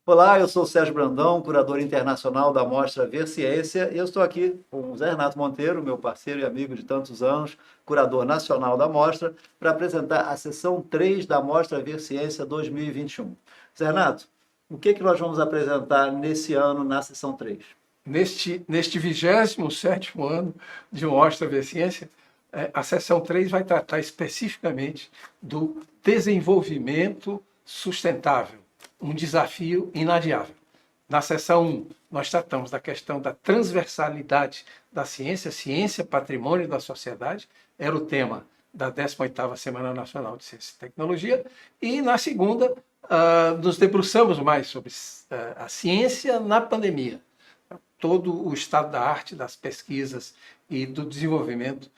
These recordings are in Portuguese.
Olá, eu sou o Sérgio Brandão, curador internacional da Mostra Ver Ciência, e eu estou aqui com o Zé Renato Monteiro, meu parceiro e amigo de tantos anos, curador nacional da Mostra, para apresentar a sessão 3 da Mostra Ver Ciência 2021. Zé Renato, o que nós vamos apresentar nesse ano na sessão 3? Neste 27º ano de Mostra Ver Ciência, a seção 3 vai tratar especificamente do desenvolvimento sustentável, um desafio inadiável. Na seção 1, nós tratamos da questão da transversalidade da ciência, ciência, patrimônio da sociedade, era o tema da 18ª Semana Nacional de Ciência e Tecnologia, e na segunda, nos debruçamos mais sobre a ciência na pandemia, todo o estado da arte das pesquisas e do desenvolvimento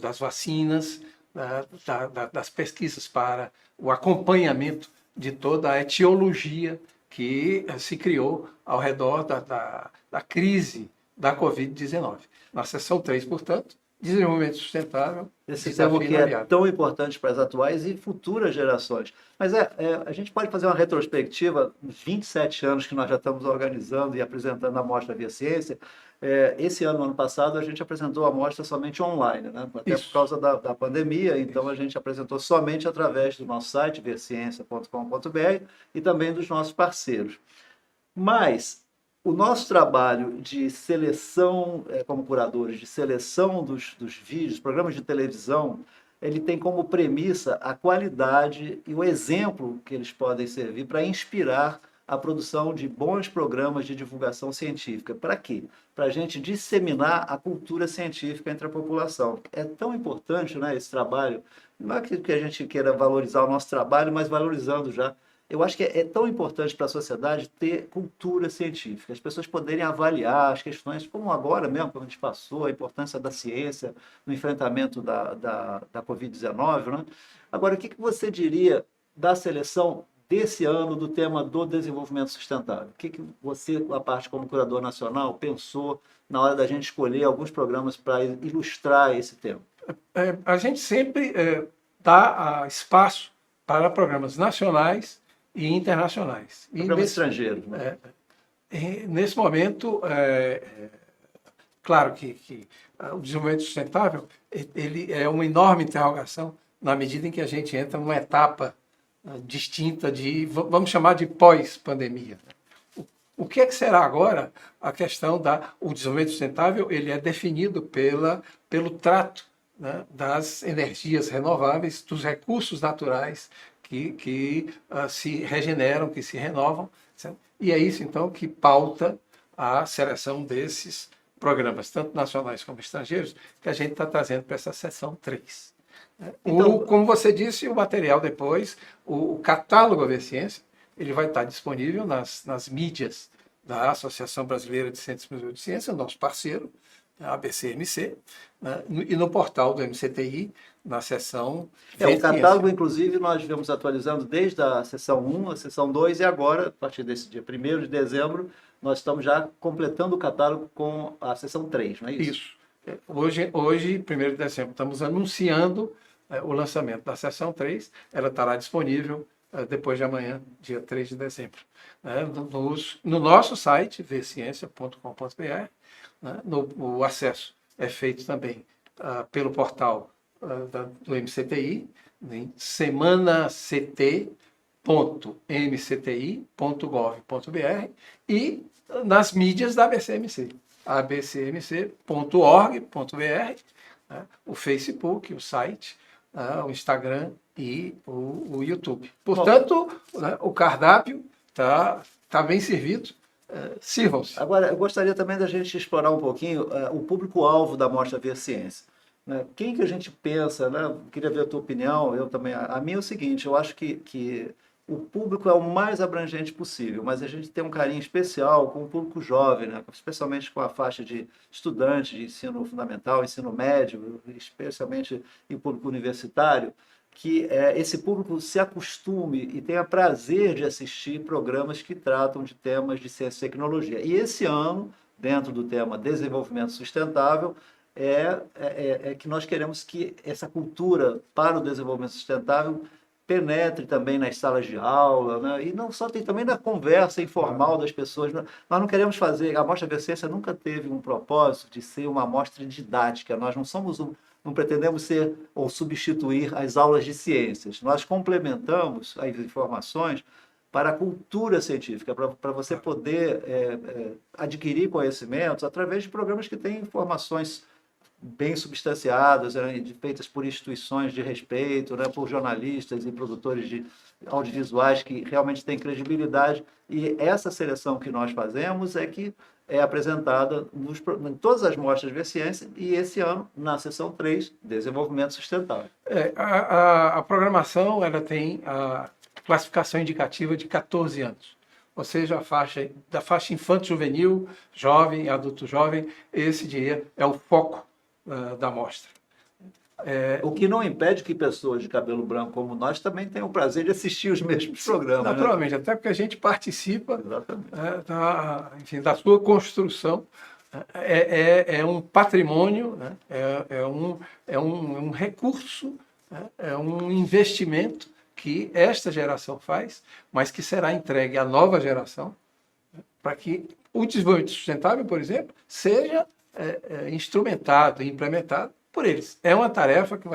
das vacinas, das pesquisas para o acompanhamento de toda a etiologia que se criou ao redor da crise da Covid-19. Na seção 3, portanto, desenvolvimento sustentável. Esse tema que é tão importante para as atuais e futuras gerações. Mas a gente pode fazer uma retrospectiva, nos 27 anos que nós já estamos organizando e apresentando a Mostra Via Ciência. Esse ano passado, a gente apresentou a mostra somente online, né? Até por causa da pandemia, então a gente apresentou somente através do nosso site, verciencia.com.br, e também dos nossos parceiros. Mas o nosso trabalho de seleção, como curadores, de seleção dos vídeos, programas de televisão, ele tem como premissa a qualidade e o exemplo que eles podem servir para inspirar a produção de bons programas de divulgação científica. Para quê? Para a gente disseminar a cultura científica entre a população. É tão importante, né, esse trabalho, não é que a gente queira valorizar o nosso trabalho, mas valorizando já. Eu acho que é tão importante para a sociedade ter cultura científica, as pessoas poderem avaliar as questões, como agora mesmo, como a gente passou, a importância da ciência no enfrentamento da Covid-19. Né? Agora, o que você diria da seleção desse ano do tema do desenvolvimento sustentável? O que você, a parte como curador nacional, pensou na hora da gente escolher alguns programas para ilustrar esse tema? A gente sempre dá espaço para programas nacionais e internacionais. Programas estrangeiros. Né? Nesse momento, claro que o desenvolvimento sustentável ele é uma enorme interrogação na medida em que a gente entra numa etapa distinta de, vamos chamar de pós-pandemia. O que será agora a questão o desenvolvimento sustentável? Ele é definido pelo trato, né, das energias renováveis, dos recursos naturais que se regeneram, que se renovam, certo? E é isso, então, que pauta a seleção desses programas, tanto nacionais como estrangeiros, que a gente está trazendo para essa seção 3. Então, como você disse, o material depois, o catálogo Ver Ciência, ele vai estar disponível nas mídias da Associação Brasileira de Centros e Museus de Ciência, nosso parceiro, a ABCMC, né, e no portal do MCTI, na seção o catálogo, inclusive, nós vamos atualizando desde a sessão 1, a sessão 2, e agora, a partir desse dia 1º de dezembro, nós estamos já completando o catálogo com a sessão 3, não é isso? Isso. Hoje 1º de dezembro, estamos anunciando o lançamento da sessão 3, ela estará disponível depois de amanhã, dia 3 de dezembro. No nosso site, verciencia.com.br, né, o acesso é feito também pelo portal do MCTI, em semanact.mcti.gov.br e nas mídias da ABCMC, abcmc.org.br, né, o Facebook, o site, o Instagram e o YouTube. Portanto, né, o cardápio está bem servido. Sirvam-se. Agora, eu gostaria também da gente explorar um pouquinho o público-alvo da Mostra Ver Ciência. Né? Quem que a gente pensa, né? Queria ver a tua opinião, eu também. A minha é o seguinte, eu acho que o público é o mais abrangente possível, mas a gente tem um carinho especial com o público jovem, né? Especialmente com a faixa de estudantes de ensino fundamental, ensino médio, especialmente em público universitário, que esse público se acostume e tenha prazer de assistir programas que tratam de temas de ciência e tecnologia. E esse ano, dentro do tema desenvolvimento sustentável, que nós queremos que essa cultura para o desenvolvimento sustentável penetre também nas salas de aula, né? E não só, tem também na conversa informal das pessoas. Nós não queremos fazer, a Amostra Verciência nunca teve um propósito de ser uma amostra didática, nós não somos não pretendemos ser ou substituir as aulas de ciências, nós complementamos as informações para a cultura científica, para você poder adquirir conhecimentos através de programas que têm informações bem substanciadas, né, feitas por instituições de respeito, né, por jornalistas e produtores de audiovisuais que realmente têm credibilidade. E essa seleção que nós fazemos é que é apresentada em todas as mostras de ciência e esse ano, na seção 3, Desenvolvimento Sustentável. A programação ela tem a classificação indicativa de 14 anos. Ou seja, da faixa infanto-juvenil, jovem, adulto-jovem, esse dia é o foco da mostra. O que não impede que pessoas de cabelo branco como nós também tenham o prazer de assistir os mesmos programas. Naturalmente, né? Até porque a gente participa da sua construção. É um patrimônio, né? é um recurso, né? É um investimento que esta geração faz, mas que será entregue à nova geração, né? Para que o desenvolvimento sustentável, por exemplo, seja instrumentado e implementado por eles. É uma tarefa que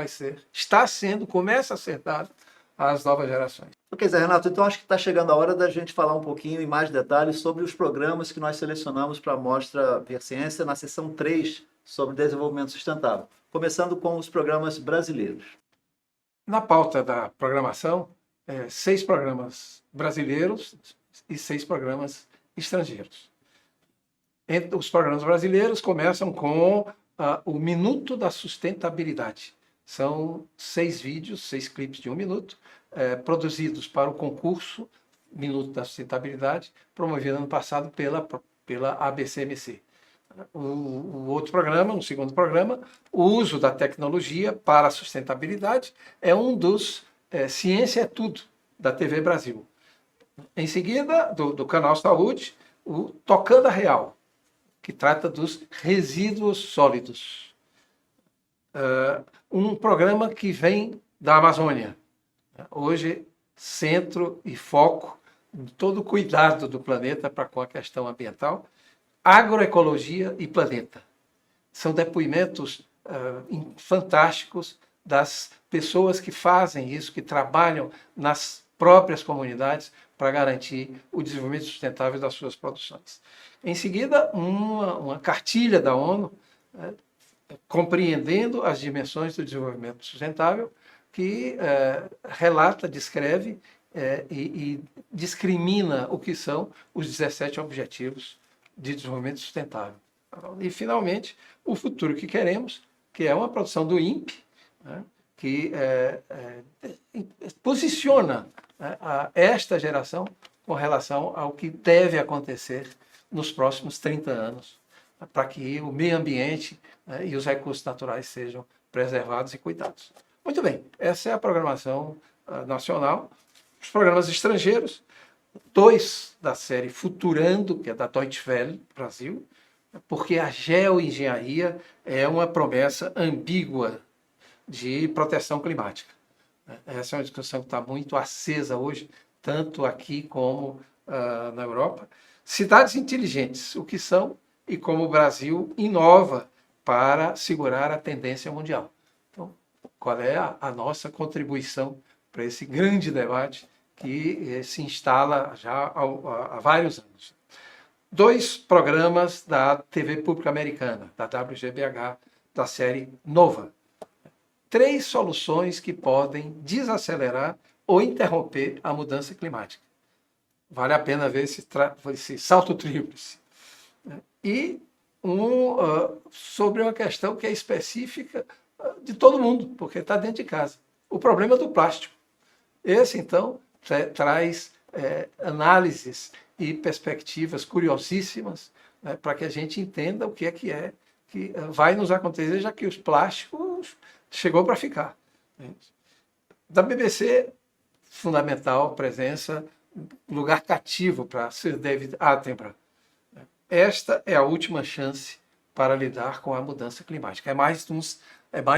começa a ser dada às novas gerações. Ok, Zé Renato, então acho que está chegando a hora da gente falar um pouquinho em mais detalhes sobre os programas que nós selecionamos para a Mostra Verciência na seção 3 sobre desenvolvimento sustentável, começando com os programas brasileiros. Na pauta da programação, 6 programas brasileiros e 6 programas estrangeiros. Os programas brasileiros começam com o Minuto da Sustentabilidade. São 6 vídeos, 6 clipes de 1 minuto, produzidos para o concurso Minuto da Sustentabilidade, promovido ano passado pela ABCMC. O outro programa, o segundo programa, o uso da tecnologia para a sustentabilidade, é um dos Ciência é Tudo, da TV Brasil. Em seguida, do Canal Saúde, o Tocando a Real, que trata dos resíduos sólidos. Um programa que vem da Amazônia. Hoje, centro e foco de todo o cuidado do planeta para com a questão ambiental, agroecologia e planeta. São depoimentos fantásticos das pessoas que fazem isso, que trabalham nas próprias comunidades para garantir o desenvolvimento sustentável das suas produções. Em seguida, uma cartilha da ONU, compreendendo as dimensões do desenvolvimento sustentável, que relata, descreve e discrimina o que são os 17 objetivos de desenvolvimento sustentável. E, finalmente, o futuro que queremos, que é uma produção do INPE, né, que posiciona esta geração com relação ao que deve acontecer nos próximos 30 anos, para que o meio ambiente e os recursos naturais sejam preservados e cuidados. Muito bem, essa é a programação nacional. Os programas estrangeiros, 2 da série Futurando, que é da Deutsche Welle, Brasil, porque a geoengenharia é uma promessa ambígua de proteção climática. Essa é uma discussão que está muito acesa hoje, tanto aqui como na Europa. Cidades inteligentes, o que são e como o Brasil inova para segurar a tendência mundial. Então, qual é a nossa contribuição para esse grande debate que se instala já há vários anos? 2 programas da TV Pública Americana, da WGBH, da série Nova. 3 soluções que podem desacelerar ou interromper a mudança climática. Vale a pena ver esse salto tríplice. E sobre uma questão que é específica de todo mundo, porque está dentro de casa. O problema do plástico. Esse, então, traz análises e perspectivas curiosíssimas, né, para que a gente entenda o que que vai nos acontecer, já que os plásticos chegou para ficar. Da BBC, fundamental a presença, lugar cativo para Sir David Attenborough. Esta é a última chance para lidar com a mudança climática. É mais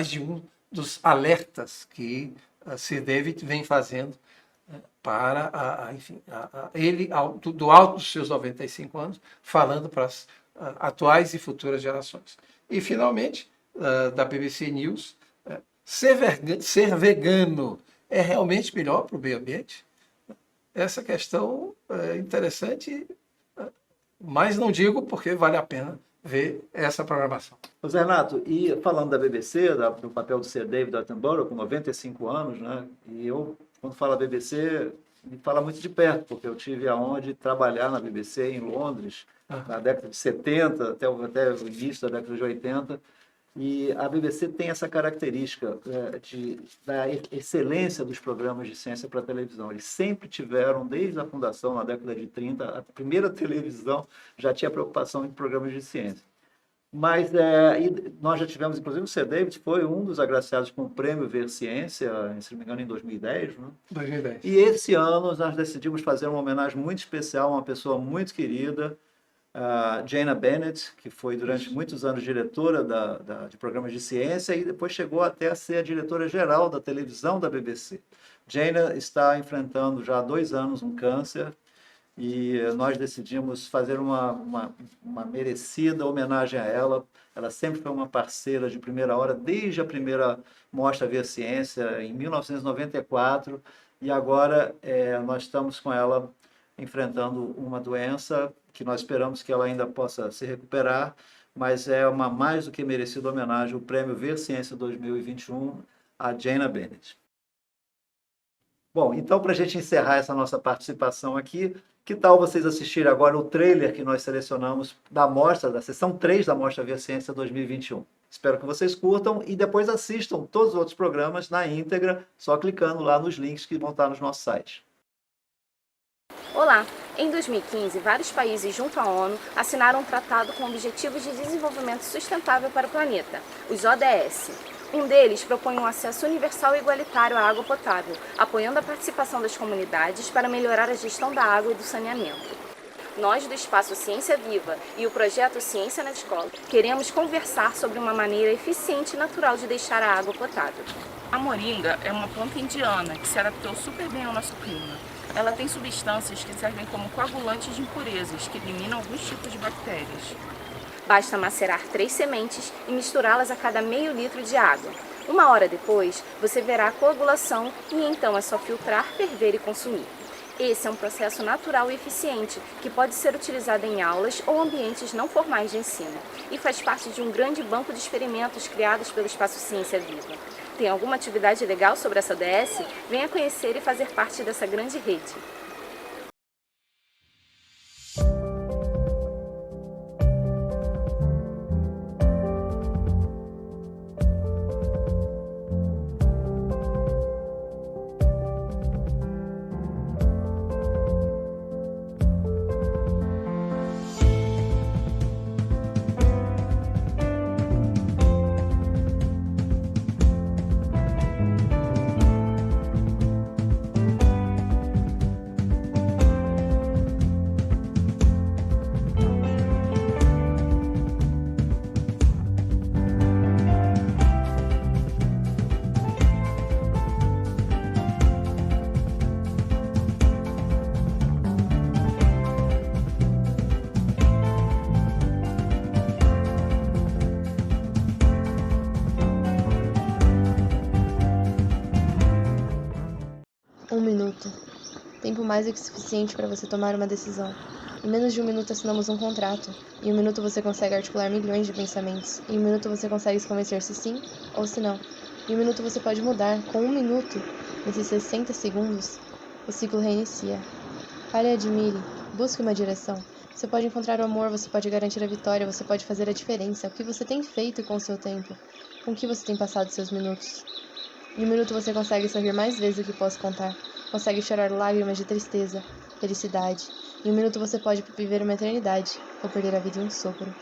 de um dos alertas que Sir David vem fazendo para, ele, do alto dos seus 95 anos, falando para as atuais e futuras gerações. E, finalmente, da BBC News, ser vegano é realmente melhor para o meio ambiente? Essa questão é interessante, mas não digo porque vale a pena ver essa programação. José Renato, e falando da BBC, do papel do Sir David Attenborough, com 95 anos, né? E eu, quando falo BBC, me fala muito de perto, porque eu tive a honra de trabalhar na BBC em Londres, na década de 70, até o início da década de 80, e a BBC tem essa característica da excelência dos programas de ciência para a televisão. Eles sempre tiveram, desde a fundação, na década de 30, a primeira televisão já tinha preocupação em programas de ciência. Mas nós já tivemos, inclusive, o Sir David foi um dos agraciados com o prêmio Ver Ciência, se não me engano, em 2010. Né? 2010. E esse ano nós decidimos fazer uma homenagem muito especial a uma pessoa muito querida, Jana Bennett, que foi durante muitos anos diretora de programas de ciência e depois chegou até a ser a diretora-geral da televisão da BBC. Jana está enfrentando já há 2 anos um câncer e nós decidimos fazer uma merecida homenagem a ela. Ela sempre foi uma parceira de primeira hora, desde a primeira Mostra Ver Ciência, em 1994, e agora nós estamos com ela enfrentando uma doença que nós esperamos que ela ainda possa se recuperar, mas é uma mais do que merecida homenagem, o Prêmio Ver Ciência 2021 a Jana Bennett. Bom, então, para a gente encerrar essa nossa participação aqui, que tal vocês assistirem agora o trailer que nós selecionamos da mostra, da sessão 3 da Mostra Ver Ciência 2021. Espero que vocês curtam e depois assistam todos os outros programas na íntegra, só clicando lá nos links que vão estar nos nossos sites. Olá! Em 2015, vários países junto à ONU assinaram um tratado com Objetivos de Desenvolvimento Sustentável para o Planeta, os ODS. Um deles propõe um acesso universal e igualitário à água potável, apoiando a participação das comunidades para melhorar a gestão da água e do saneamento. Nós, do Espaço Ciência Viva e o projeto Ciência na Escola, queremos conversar sobre uma maneira eficiente e natural de deixar a água potável. A moringa é uma planta indiana que se adaptou super bem ao nosso clima. Ela tem substâncias que servem como coagulantes de impurezas que eliminam alguns tipos de bactérias. Basta macerar 3 sementes e misturá-las a cada meio litro de água. 1 hora depois, você verá a coagulação e então é só filtrar, ferver e consumir. Esse é um processo natural e eficiente que pode ser utilizado em aulas ou ambientes não formais de ensino e faz parte de um grande banco de experimentos criados pelo Espaço Ciência Viva. Tem alguma atividade legal sobre essa ODS? Venha conhecer e fazer parte dessa grande rede. Tempo mais do que suficiente para você tomar uma decisão. Em menos de 1 minuto assinamos um contrato. Em 1 minuto você consegue articular milhões de pensamentos. Em 1 minuto você consegue se convencer se sim ou se não. Em 1 minuto você pode mudar. Com 1 minuto, nesses 60 segundos, o ciclo reinicia. Pare e admire. Busque uma direção. Você pode encontrar o amor, você pode garantir a vitória, você pode fazer a diferença. O que você tem feito com o seu tempo? Com o que você tem passado seus minutos? Em 1 minuto você consegue sorrir mais vezes do que posso contar. Consegue chorar lágrimas de tristeza, felicidade. Em 1 minuto você pode viver uma eternidade, ou perder a vida em um sopro.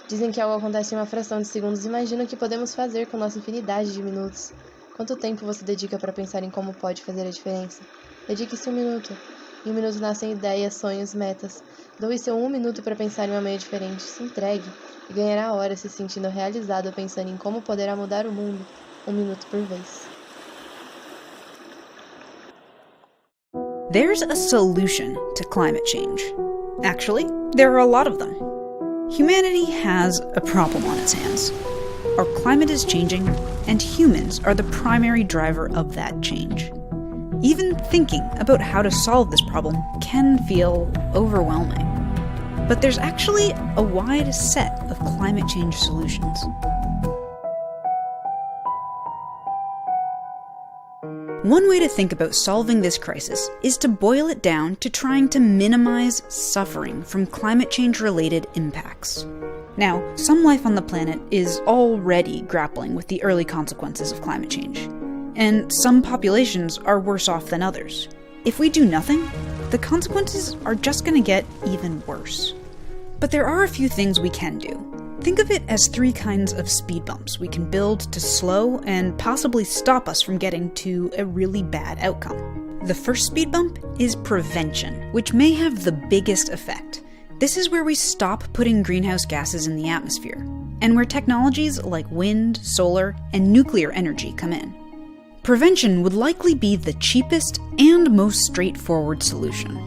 Dizem que algo acontece em uma fração de segundos. Imagina o que podemos fazer com nossa infinidade de minutos. Quanto tempo você dedica para pensar em como pode fazer a diferença? Dedique-se 1 minuto. Em 1 minuto nascem ideias, sonhos, metas. Doe seu 1 minuto para pensar em uma meia diferente. Se entregue e ganhará horas se sentindo realizado pensando em como poderá mudar o mundo, 1 minuto por vez. There's a solution to climate change. Actually, there are a lot of them. Humanity has a problem on its hands. Our climate is changing, and humans are the primary driver of that change. Even thinking about how to solve this problem can feel overwhelming. But there's actually a wide set of climate change solutions. One way to think about solving this crisis is to boil it down to trying to minimize suffering from climate change-related impacts. Now, some life on the planet is already grappling with the early consequences of climate change, and some populations are worse off than others. If we do nothing, the consequences are just going to get even worse. But there are a few things we can do. Think of it as 3 kinds of speed bumps we can build to slow and possibly stop us from getting to a really bad outcome. The first speed bump is prevention, which may have the biggest effect. This is where we stop putting greenhouse gases in the atmosphere, and where technologies like wind, solar, and nuclear energy come in. Prevention would likely be the cheapest and most straightforward solution.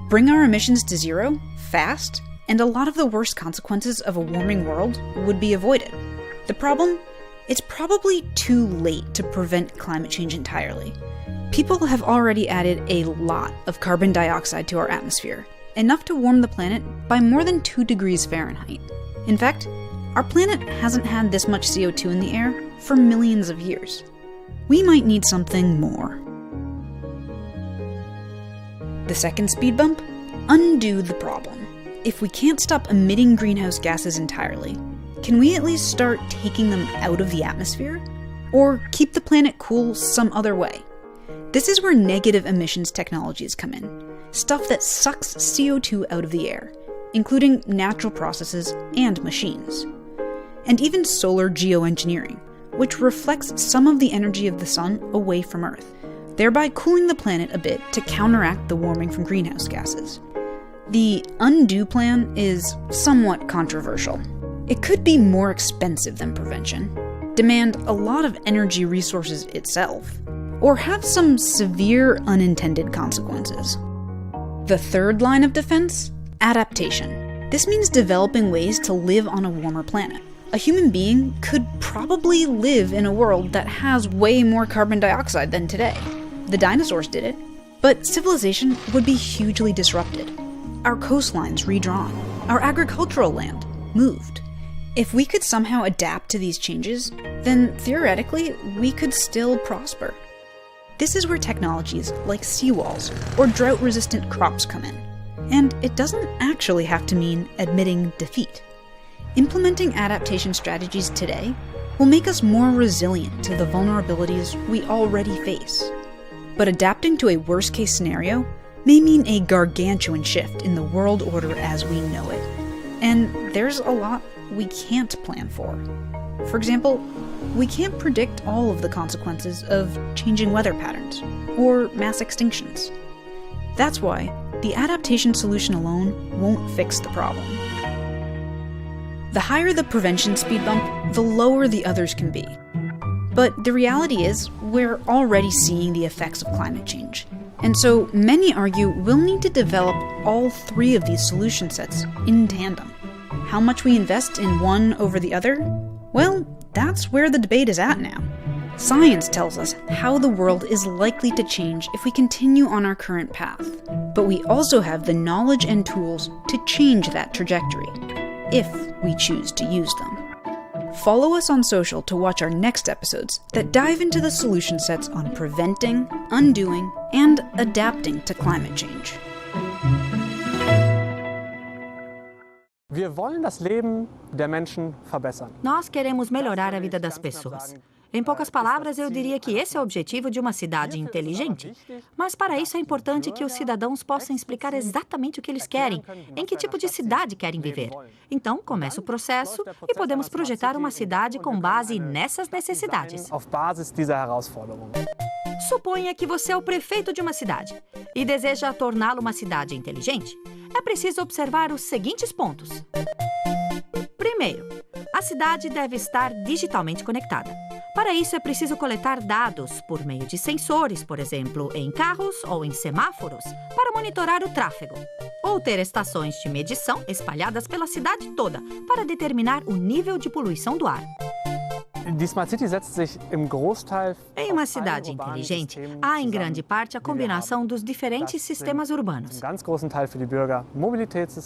Bring our emissions to zero, fast, and a lot of the worst consequences of a warming world would be avoided. The problem? It's probably too late to prevent climate change entirely. People have already added a lot of carbon dioxide to our atmosphere, enough to warm the planet by more than 2 degrees Fahrenheit. In fact, our planet hasn't had this much CO2 in the air for millions of years. We might need something more. The second speed bump? Undo the problem. If we can't stop emitting greenhouse gases entirely, can we at least start taking them out of the atmosphere? Or keep the planet cool some other way? This is where negative emissions technologies come in. Stuff that sucks CO2 out of the air, including natural processes and machines. And even solar geoengineering, which reflects some of the energy of the sun away from Earth, thereby cooling the planet a bit to counteract the warming from greenhouse gases. The undo plan is somewhat controversial. It could be more expensive than prevention, demand a lot of energy resources itself, or have some severe unintended consequences. The third line of defense? Adaptation. This means developing ways to live on a warmer planet. A human being could probably live in a world that has way more carbon dioxide than today. The dinosaurs did it, but civilization would be hugely disrupted. Our coastlines redrawn, our agricultural land moved. If we could somehow adapt to these changes, then theoretically, we could still prosper. This is where technologies like seawalls or drought-resistant crops come in. And it doesn't actually have to mean admitting defeat. Implementing adaptation strategies today will make us more resilient to the vulnerabilities we already face. But adapting to a worst-case scenario may mean a gargantuan shift in the world order as we know it. And there's a lot we can't plan for. For example, we can't predict all of the consequences of changing weather patterns or mass extinctions. That's why the adaptation solution alone won't fix the problem. The higher the prevention speed bump, the lower the others can be. But the reality is, we're already seeing the effects of climate change. And so many argue we'll need to develop all 3 of these solution sets in tandem. How much we invest in one over the other? Well, that's where the debate is at now. Science tells us how the world is likely to change if we continue on our current path. But we also have the knowledge and tools to change that trajectory, if we choose to use them. Follow us on social to watch our next episodes that dive into the solution sets on preventing, undoing, and adapting to climate change. Wir wollen das Leben der Menschen verbessern. Nós queremos melhorar a vida das pessoas. Em poucas palavras, eu diria que esse é o objetivo de uma cidade inteligente. Mas para isso é importante que os cidadãos possam explicar exatamente o que eles querem, em que tipo de cidade querem viver. Então, começa o processo e podemos projetar uma cidade com base nessas necessidades. Auf Basis dieser Herausforderungen. Suponha que você é o prefeito de uma cidade e deseja torná-la uma cidade inteligente. É preciso observar os seguintes pontos. Primeiro, a cidade deve estar digitalmente conectada. Para isso, é preciso coletar dados por meio de sensores, por exemplo, em carros ou em semáforos, para monitorar o tráfego. Ou ter estações de medição espalhadas pela cidade toda, para determinar o nível de poluição do ar. Em uma cidade inteligente, há em grande parte a combinação dos diferentes sistemas urbanos.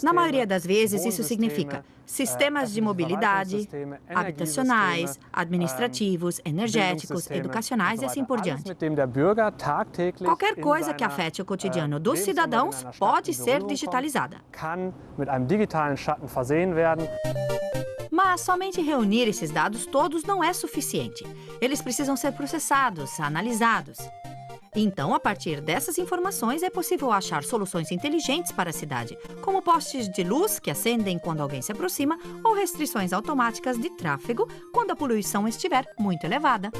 Na maioria das vezes, isso significa sistemas de mobilidade, habitacionais, administrativos, energéticos, educacionais e assim por diante. Qualquer coisa que afete o cotidiano dos cidadãos pode ser digitalizada. Mas somente reunir esses dados todos não é suficiente. Eles precisam ser processados, analisados. Então, a partir dessas informações, é possível achar soluções inteligentes para a cidade, como postes de luz que acendem quando alguém se aproxima ou restrições automáticas de tráfego quando a poluição estiver muito elevada.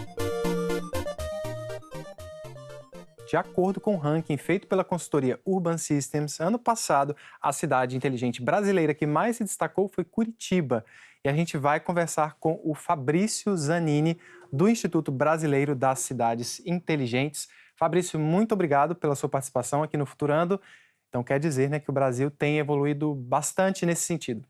De acordo com o ranking feito pela consultoria Urban Systems, ano passado, a cidade inteligente brasileira que mais se destacou foi Curitiba. E a gente vai conversar com o Fabrício Zanini, do Instituto Brasileiro das Cidades Inteligentes. Fabrício, muito obrigado pela sua participação aqui no Futurando. Então, quer dizer, né, que o Brasil tem evoluído bastante nesse sentido.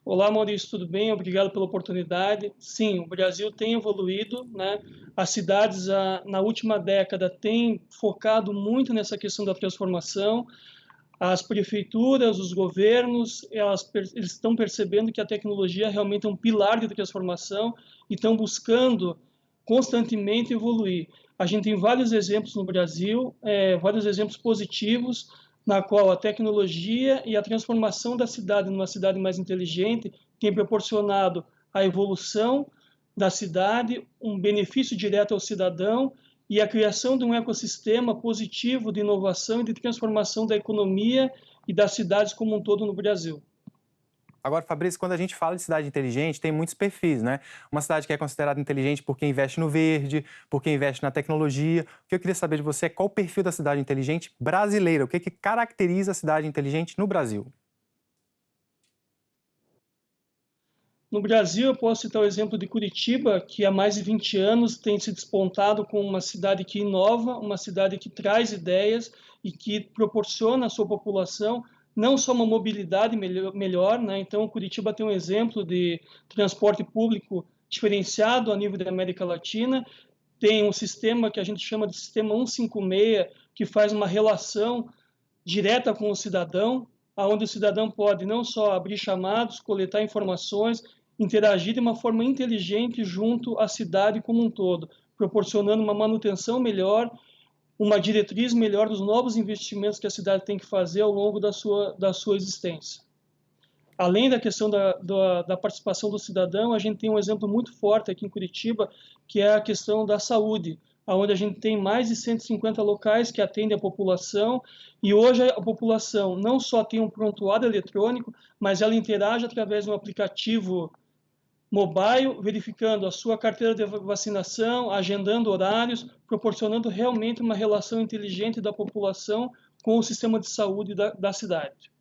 Olá, Maurício, tudo bem? Obrigado pela oportunidade. Sim, o Brasil tem evoluído, né? As cidades, na última década, têm focado muito nessa questão da transformação. As prefeituras, os governos, eles estão percebendo que a tecnologia realmente é um pilar de transformação e estão buscando constantemente evoluir. A gente tem vários exemplos no Brasil, vários exemplos positivos, na qual a tecnologia e a transformação da cidade numa cidade mais inteligente tem proporcionado a evolução da cidade, um benefício direto ao cidadão e a criação de um ecossistema positivo de inovação e de transformação da economia e das cidades como um todo no Brasil. Agora, Fabrício, quando a gente fala de cidade inteligente, tem muitos perfis, né? Uma cidade que é considerada inteligente porque investe no verde, porque investe na tecnologia. O que eu queria saber de você é qual o perfil da cidade inteligente brasileira, o que caracteriza a cidade inteligente no Brasil? No Brasil, eu posso citar o exemplo de Curitiba, que há mais de 20 anos tem se despontado como uma cidade que inova, uma cidade que traz ideias e que proporciona à sua população não só uma mobilidade melhor, né? Então, Curitiba tem um exemplo de transporte público diferenciado a nível da América Latina, tem um sistema que a gente chama de sistema 156, que faz uma relação direta com o cidadão, onde o cidadão pode não só abrir chamados, coletar informações, interagir de uma forma inteligente junto à cidade como um todo, proporcionando uma manutenção melhor, uma diretriz melhor dos novos investimentos que a cidade tem que fazer ao longo da sua existência. Além da questão da participação do cidadão, a gente tem um exemplo muito forte aqui em Curitiba, que é a questão da saúde, onde a gente tem mais de 150 locais que atendem a população, e hoje a população não só tem um prontuário eletrônico, mas ela interage através de um aplicativo mobile, verificando a sua carteira de vacinação, agendando horários, proporcionando realmente uma relação inteligente da população com o sistema de saúde da cidade.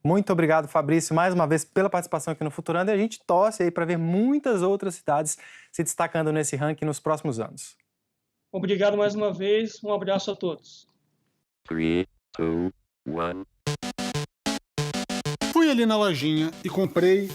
Muito obrigado, Fabrício, mais uma vez pela participação aqui no Futurando, e a gente torce aí para ver muitas outras cidades se destacando nesse ranking nos próximos anos. Obrigado mais uma vez, um abraço a todos. 3, 2, 1. Fui ali na lojinha e comprei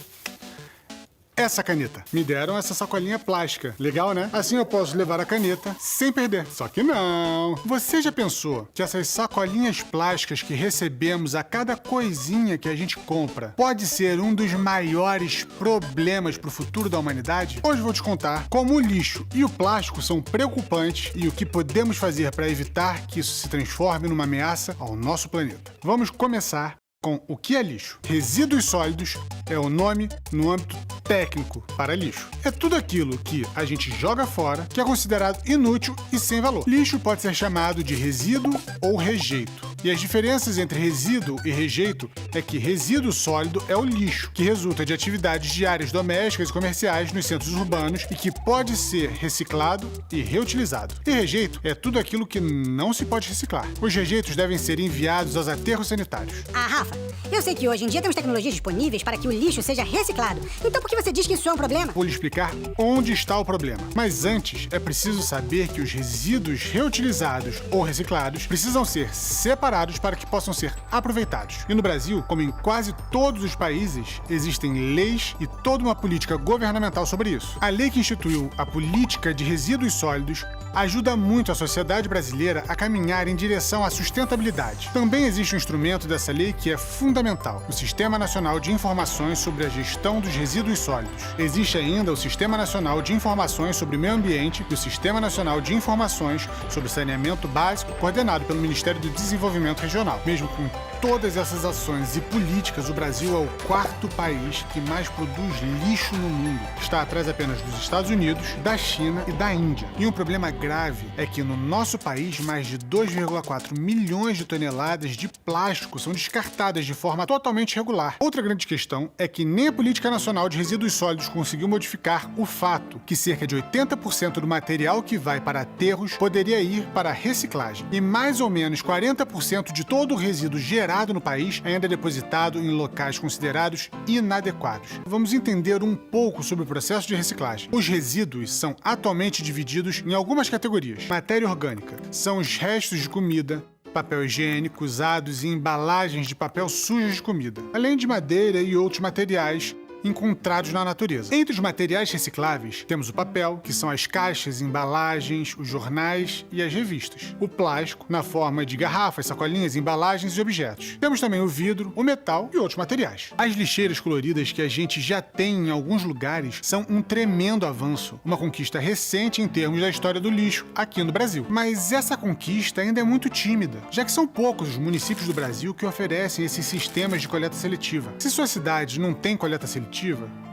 essa caneta. Me deram essa sacolinha plástica. Legal, né? Assim eu posso levar a caneta sem perder. Só que não! Você já pensou que essas sacolinhas plásticas que recebemos a cada coisinha que a gente compra pode ser um dos maiores problemas para o futuro da humanidade? Hoje vou te contar como o lixo e o plástico são preocupantes e o que podemos fazer para evitar que isso se transforme numa ameaça ao nosso planeta. Vamos começar com o que é lixo. Resíduos sólidos é o nome no âmbito técnico para lixo. É tudo aquilo que a gente joga fora, que é considerado inútil e sem valor. Lixo pode ser chamado de resíduo ou rejeito. E as diferenças entre resíduo e rejeito é que resíduo sólido é o lixo, que resulta de atividades diárias domésticas e comerciais nos centros urbanos e que pode ser reciclado e reutilizado. E rejeito é tudo aquilo que não se pode reciclar. Os rejeitos devem ser enviados aos aterros sanitários. Ah, Rafa, eu sei que hoje em dia temos tecnologias disponíveis para que o lixo seja reciclado. Então por que você diz que isso é um problema? Vou lhe explicar onde está o problema. Mas antes, é preciso saber que os resíduos reutilizados ou reciclados precisam ser separados para que possam ser aproveitados. E no Brasil, como em quase todos os países, existem leis e toda uma política governamental sobre isso. A lei que instituiu a política de resíduos sólidos ajuda muito a sociedade brasileira a caminhar em direção à sustentabilidade. Também existe um instrumento dessa lei que é fundamental, o Sistema Nacional de Informações sobre a Gestão dos Resíduos Sólidos. Existe ainda o Sistema Nacional de Informações sobre o Meio Ambiente e o Sistema Nacional de Informações sobre Saneamento Básico, coordenado pelo Ministério do Desenvolvimento Regional. Mesmo com todas essas ações e políticas, o Brasil é o quarto país que mais produz lixo no mundo. Está atrás apenas dos Estados Unidos, da China e da Índia. E um problema grave é que no nosso país mais de 2,4 milhões de toneladas de plástico são descartadas de forma totalmente irregular. Outra grande questão é que nem a Política Nacional de Resíduos Sólidos conseguiu modificar o fato que cerca de 80% do material que vai para aterros poderia ir para a reciclagem. E mais ou menos 40% de todo o resíduo gerado no país ainda é depositado em locais considerados inadequados. Vamos entender um pouco sobre o processo de reciclagem. Os resíduos são atualmente divididos em algumas categorias. Matéria orgânica são os restos de comida, papel higiênico usados em embalagens de papel sujas de comida, além de madeira e outros materiais encontrados na natureza. Entre os materiais recicláveis, temos o papel, que são as caixas, embalagens, os jornais e as revistas. O plástico, na forma de garrafas, sacolinhas, embalagens e objetos. Temos também o vidro, o metal e outros materiais. As lixeiras coloridas que a gente já tem em alguns lugares são um tremendo avanço, uma conquista recente em termos da história do lixo aqui no Brasil. Mas essa conquista ainda é muito tímida, já que são poucos os municípios do Brasil que oferecem esses sistemas de coleta seletiva. Se sua cidade não tem coleta seletiva,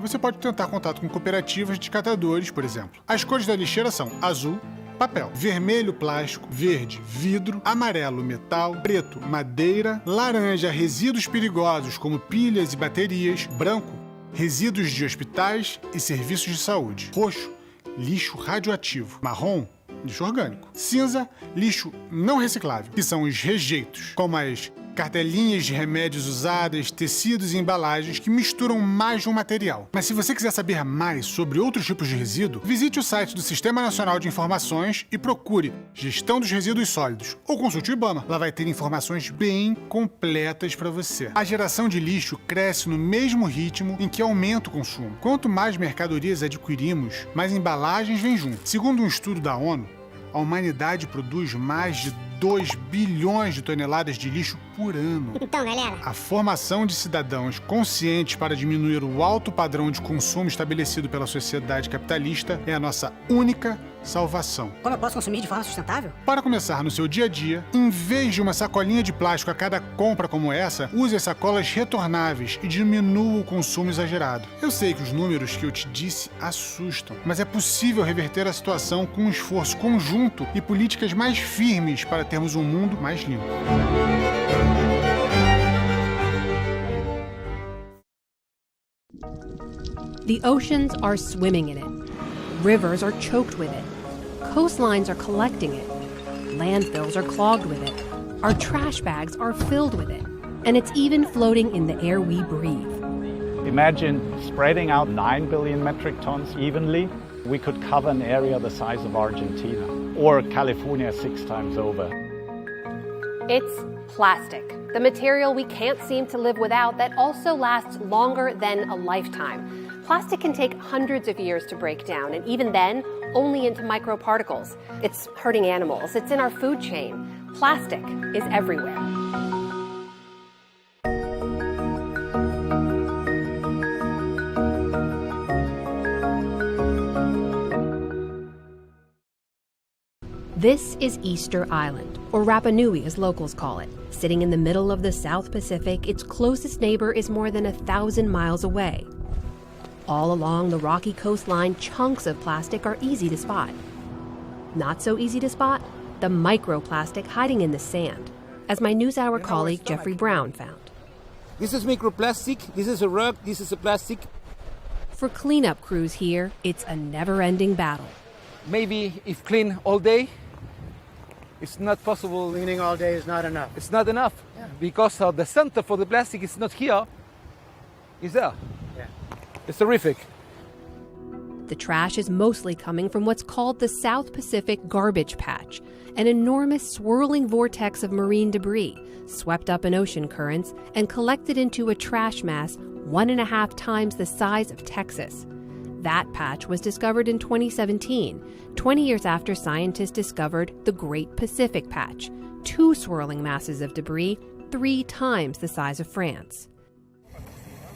você pode tentar contato com cooperativas de catadores, por exemplo. As cores da lixeira são azul, papel, vermelho, plástico, verde, vidro, amarelo, metal, preto, madeira, laranja, resíduos perigosos como pilhas e baterias, branco, resíduos de hospitais e serviços de saúde, roxo, lixo radioativo, marrom, lixo orgânico, cinza, lixo não reciclável, que são os rejeitos, como as cartelinhas de remédios usadas, tecidos e embalagens que misturam mais de um material. Mas se você quiser saber mais sobre outros tipos de resíduo, visite o site do Sistema Nacional de Informações e procure Gestão dos Resíduos Sólidos ou consulte o IBAMA. Lá vai ter informações bem completas para você. A geração de lixo cresce no mesmo ritmo em que aumenta o consumo. Quanto mais mercadorias adquirimos, mais embalagens vêm junto. Segundo um estudo da ONU, a humanidade produz mais de 2 bilhões de toneladas de lixo por ano. Então, galera, a formação de cidadãos conscientes para diminuir o alto padrão de consumo estabelecido pela sociedade capitalista é a nossa única salvação. Como eu posso consumir de forma sustentável? Para começar no seu dia a dia, em vez de uma sacolinha de plástico a cada compra como essa, use as sacolas retornáveis e diminua o consumo exagerado. Eu sei que os números que eu te disse assustam, mas é possível reverter a situação com um esforço conjunto e políticas mais firmes para termos um mundo mais limpo. The oceans are swimming in it. Rivers are choked with it. Coastlines are collecting it. Landfills are clogged with it. Our trash bags are filled with it. And it's even floating in the air we breathe. Imagine spreading out 9 billion metric tons evenly. We could cover an area the size of Argentina or California 6 times over. It's plastic, the material we can't seem to live without that also lasts longer than a lifetime. Plastic can take hundreds of years to break down, and even then, only into microparticles. It's hurting animals. It's in our food chain. Plastic is everywhere. This is Easter Island, or Rapa Nui as locals call it. Sitting in the middle of the South Pacific, its closest neighbor is more than 1,000 miles away. All along the rocky coastline, chunks of plastic are easy to spot. Not so easy to spot, the microplastic hiding in the sand. as my NewsHour colleague Jeffrey Brown found. This is microplastic, this is a rug, this is a plastic. For cleanup crews here, it's a never-ending battle. Maybe if clean all day, it's not possible. Cleaning all day is not enough. It's not enough because the center for the plastic is not here, it's there. Yeah. It's terrific. The trash is mostly coming from what's called the South Pacific Garbage Patch, an enormous swirling vortex of marine debris swept up in ocean currents and collected into a trash mass 1.5 times the size of Texas. That patch was discovered in 2017, 20 years after scientists discovered the Great Pacific Patch, 2 swirling masses of debris 3 times the size of France.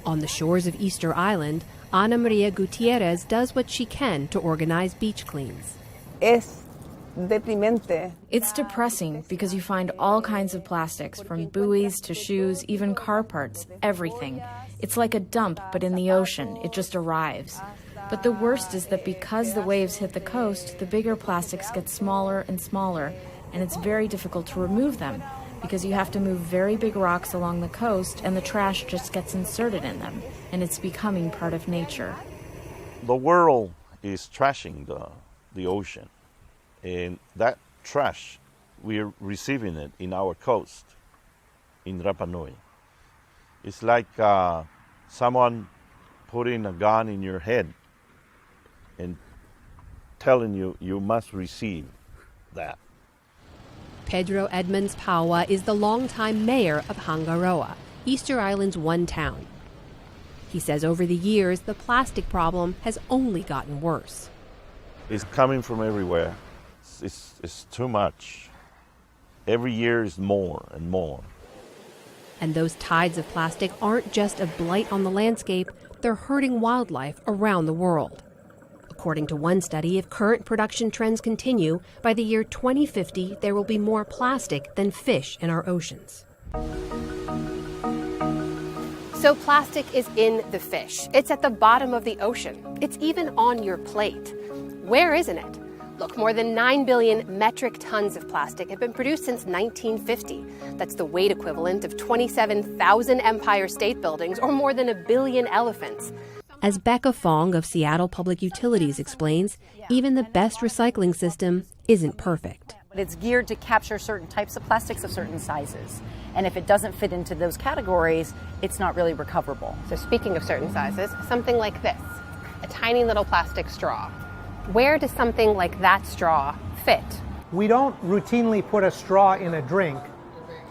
On the shores of Easter Island, Ana Maria Gutierrez does what she can to organize beach cleans. It's depressing because you find all kinds of plastics, from buoys to shoes, even car parts, everything. It's like a dump, but in the ocean. It just arrives. But the worst is that because the waves hit the coast, the bigger plastics get smaller and smaller, and it's very difficult to remove them because you have to move very big rocks along the coast and the trash just gets inserted in them, and it's becoming part of nature. The world is trashing the ocean, and that trash, we're receiving it in our coast, in Rapa Nui. It's like someone putting a gun in your head and telling you, you must receive that. Pedro Edmonds Paua is the longtime mayor of Hangaroa, Easter Island's one town. He says over the years, the plastic problem has only gotten worse. It's coming from everywhere. It's too much. Every year is more and more. And those tides of plastic aren't just a blight on the landscape, they're hurting wildlife around the world. According to one study, if current production trends continue, by the year 2050, there will be more plastic than fish in our oceans. So plastic is in the fish. It's at the bottom of the ocean. It's even on your plate. Where isn't it? Look, more than 9 billion metric tons of plastic have been produced since 1950. That's the weight equivalent of 27,000 Empire State Buildings or more than 1 billion elephants. As Becca Fong of Seattle Public Utilities explains, even the best recycling system isn't perfect. It's geared to capture certain types of plastics of certain sizes. And if it doesn't fit into those categories, it's not really recoverable. So speaking of certain sizes, something like this, a tiny little plastic straw. Where does something like that straw fit? We don't routinely put a straw in a drink.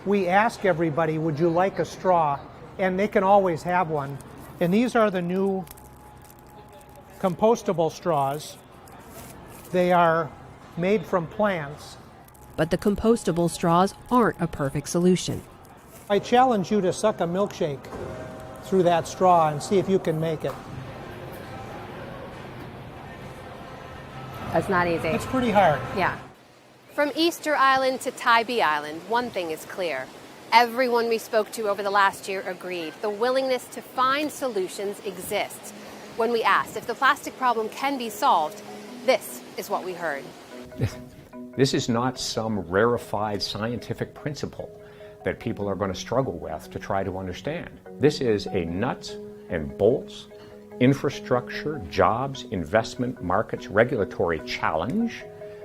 We ask everybody, would you like a straw? And they can always have one. And these are the new compostable straws. They are made from plants. But the compostable straws aren't a perfect solution. I challenge you to suck a milkshake through that straw and see if you can make it. That's not easy. It's pretty hard. Yeah. From Easter Island to Tybee Island, one thing is clear. Everyone we spoke to over the last year agreed the willingness to find solutions exists. When we asked if the plastic problem can be solved, this is what we heard. This is not some rarefied scientific principle that people are going to struggle with to try to understand. This is a nuts and bolts infrastructure, jobs, investment, markets, regulatory challenge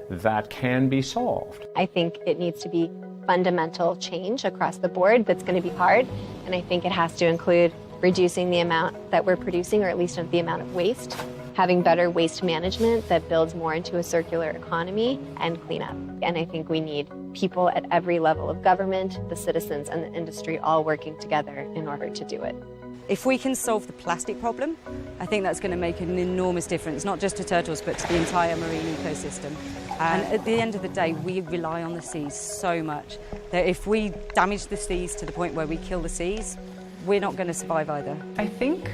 that can be solved. I think it needs to be fundamental change across the board that's going to be hard, and I think it has to include reducing the amount that we're producing, or at least the amount of waste, having better waste management that builds more into a circular economy, and cleanup. And I think we need people at every level of government, the citizens, and the industry all working together in order to do it. If we can solve the plastic problem, I think that's going to make an enormous difference, not just to turtles, but to the entire marine ecosystem. And at the end of the day, we rely on the seas so much that if we damage the seas to the point where we kill the seas, we're not going to survive either. I think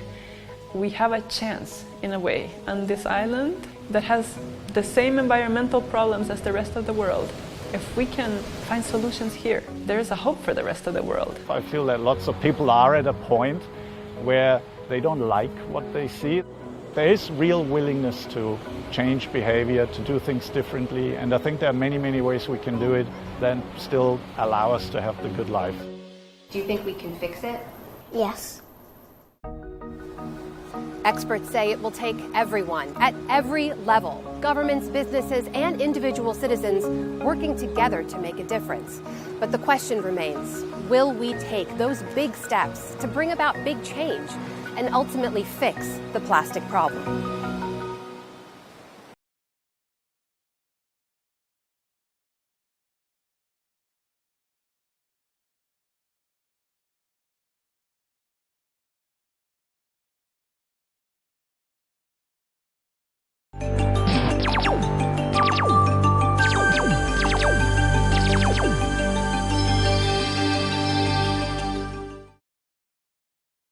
we have a chance, in a way, on this island that has the same environmental problems as the rest of the world. If we can find solutions here, there is a hope for the rest of the world. I feel that lots of people are at a point where they don't like what they see. There is real willingness to change behavior, to do things differently, and I think there are many, many ways we can do it that still allow us to have the good life. Do you think we can fix it? Yes. Experts say it will take everyone at every level, governments, businesses, and individual citizens working together to make a difference. But the question remains, will we take those big steps to bring about big change and ultimately fix the plastic problem?